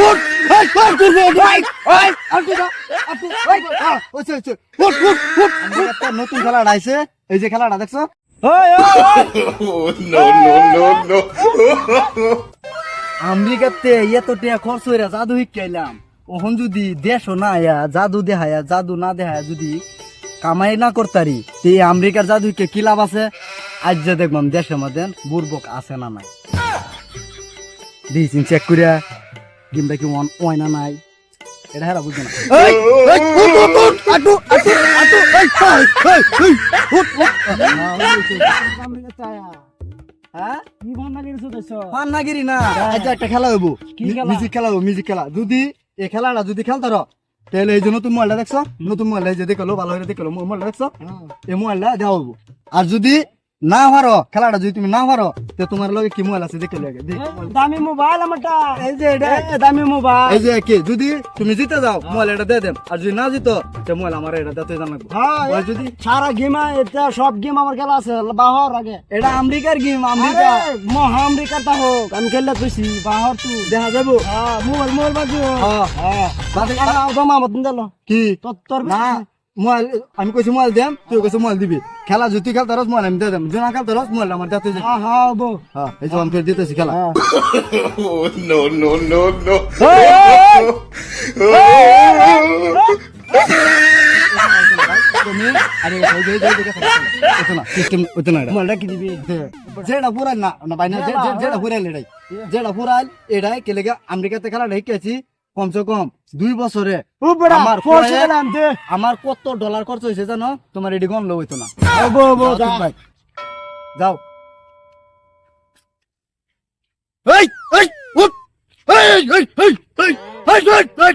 উঠ এই করবে ভাই ওই আপনি ওই উঠ উঠ উঠ একটা নতুন খেলা আইছে এই যে খেলাটা দেখছো ওই No, no, no, no. আমেরিকাতে এত টাকা খরচ হইরা জাদু শিখাইলাম ওহন যদি দেশও না আয়া জাদু দেখায়া জাদু না দেখায়া যদি কামাই না করতারি তে আমেরিকার জাদু শিখে কি লাভ আছে আজ যে দেখবাম দেশের মধ্যে বুর্বক আছে না নাই দিয়েছেন চেক করিয়া গেমটা কি ওয়াই না নাই এটা হেরা বুঝবে না পান্নাগিরি না একটা খেলা হইব মিউজিক খেলা হইব মিউজিক খেলা যদি এই খেলাটা যদি খেলতার তাহলে এই যে নতুন মোবাইলটা দেখছো নতুন মোবাইল যে দেখলো ভালো হয়ে দেখলো মোবাইলটা দেখছো এই মোবাইলটা দেওয়া হইব আর যদি না পারো খেলাটা যদি তুমি না পারো তো তোমার লগে কি মোবাইল আছে দেখে লাগে দামি মোবাইল আমারটা এই যে এটা দামি মোবাইল এই যে কি যদি তুমি জিতে যাও মোবাইল এটা দিয়ে দেন আর যদি না জিতো তো মোবাইল আমার এটা দিতে জানাবো হ্যাঁ যদি সারা গেম এটা সব গেম আমার খেলা আছে বাহর আগে এটা আমেরিকার গেম আমেরিকা মহা আমেরিকার তা হোক আমি খেললে তুইছি বাহর তুই দেখা যাবো হ্যাঁ মোবাইল বাজু হ্যাঁ জমা মতন দিল কি তোর না মোবাইল আমি কইছি মোবাইল দেম তুই কইছি মোবাইল দিবি খেলা যদি খেলতে রস মোবাইল আমি দিয়ে দেম যদি না খেলতে রস মোবাইল আমার দিতে যাই হ্যাঁ হ্যাঁ বো হ্যাঁ এই যে আমি ফের দিতেছি খেলা Oh, no, no, no, no. তুমি আরে ওই যে ওটা না সিস্টেম ওটা না মোবাইলটা কি দিবি যেটা পুরাল না না ভাই না যেটা পুরাল এটাই যেটা পুরাল এটাই কে লেগে আমেরিকাতে খেলা শিখেছি কমসে কম 2 বছরে ও বড় আমার ফোর্স দিলাম দে আমার কত ডলার খরচ হয়েছে জানো তোমার এডি গন লো হইতো না বো বো যাও যা তুমি ভাই যাও এই এই উঠ এই এই এই এই এই এই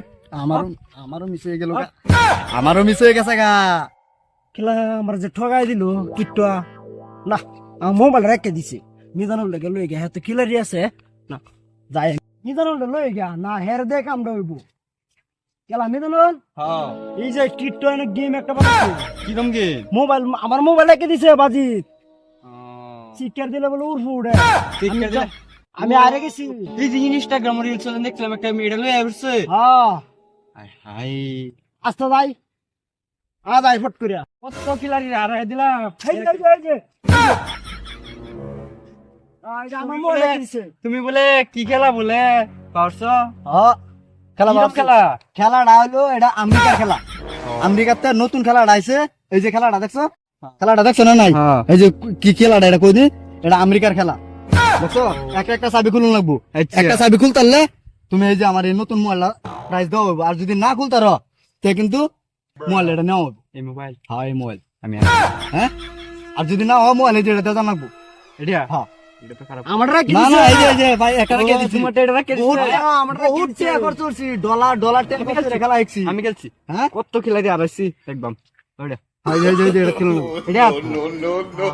আমারও মিস হয়ে গেল আমারও মিস হয়ে গেছে গা খেলা আমার যে ঠগাই দিল কিট্টা না আমার মোবাইল রেখে দিছে মিজানুল লেগে লই গিয়া তো কিলারি আছে না যাই মিজানুল লই গিয়া না হের দেখ আমরা হইব খেলা মিজানুল হ্যাঁ এই যে কিট্টা এনে গেম একটা বানাইছে কিরম গে মোবাইল আমার মোবাইল রেখে দিছে বাজি শিকার দিলে বলে উড়ফু উড়ে আমি আরে গেছি এই যে ইনস্টাগ্রাম রিলস দেখলাম একটা মেয়ে লয়ে আসছে হ্যাঁ হাই আস্তে যাই যাই ফট করিয়া কত কিলারি হারাই দিলাম এই যে আমার মোবাইল রেখে দিছে তুমি বলে কি খেলা বলে পারছো হ্যাঁ খেলা কিরম খেলা খেলাটা হলো এটা আমেরিকার খেলা আমেরিকাতে নতুন খেলাটা আইছে এই যে খেলাটা দেখছো খেলাটা দেখছো না নাই হ্যাঁ। এই যে কি খেলাটা এটা কই দি এটা আমেরিকার খেলা দেখছো একটা একটা চাবি খুলুন লাগবো আচ্ছা। একটা চাবি খুলতারলে তুমি এই যে আমার এই নতুন মোবাইলটা প্রাইস দেওয়া হইব আর যদি না খুলতার তে কিন্তু মোবাইল এটা নেওয়া হবে এই মোবাইল হ্যাঁ এই মোবাইল আমি হ্যাঁ আর যদি না হয় মোবাইল এই যে এটা জানাবো এটা হ্যাঁ এটা তো খারাপ আমার রেখে না দিছে না এই যে ভাই একটা রেখে দিছি তোমারটা এটা রেখে দিছে। বহুত টাকা খরচ করছি ডলার টাকা খরচ করে খেলা আইছি আমি খেলছি হ্যাঁ কত কিলারি হারাইছি একদম ওইটা এই যে এটা খেললো এটা No, no, no.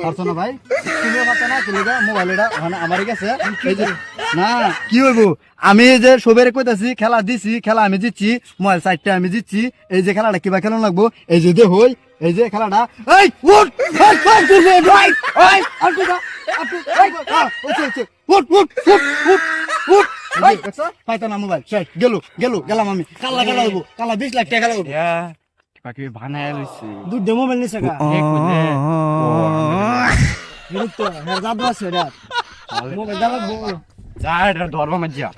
পারছো না ভাই তুমিও পারছো না চলে যা মোবাইল এটা মানে আমারই কাছে এই যে না কি হইব আমি যে সবের কইতাছি খেলা দিছি খেলা আমি জিতছি মোবাইল সাইডটা আমি জিতছি এই যে খেলাটা কিবা খেলা লাগবো এই যে দে হই এই যে খেলাটা এই উঠ এই কই তুই ভাই এই আটু যা আটু এই ওছে উঠ উঠ উঠ উঠ উঠ এই দেখছো পাইতো না মোবাইল শেষ গেলাম আমি কালা খেলা হইব কালা 20 লাখ টাকা খেলা হইব বাকি বানায় লইছি দুধ দে মোবাইল নিছে গা এক বলে গুরুত্ব হের জাদু আছে রে মোবাইল দাও যা এটা ধর্ম মজ্জা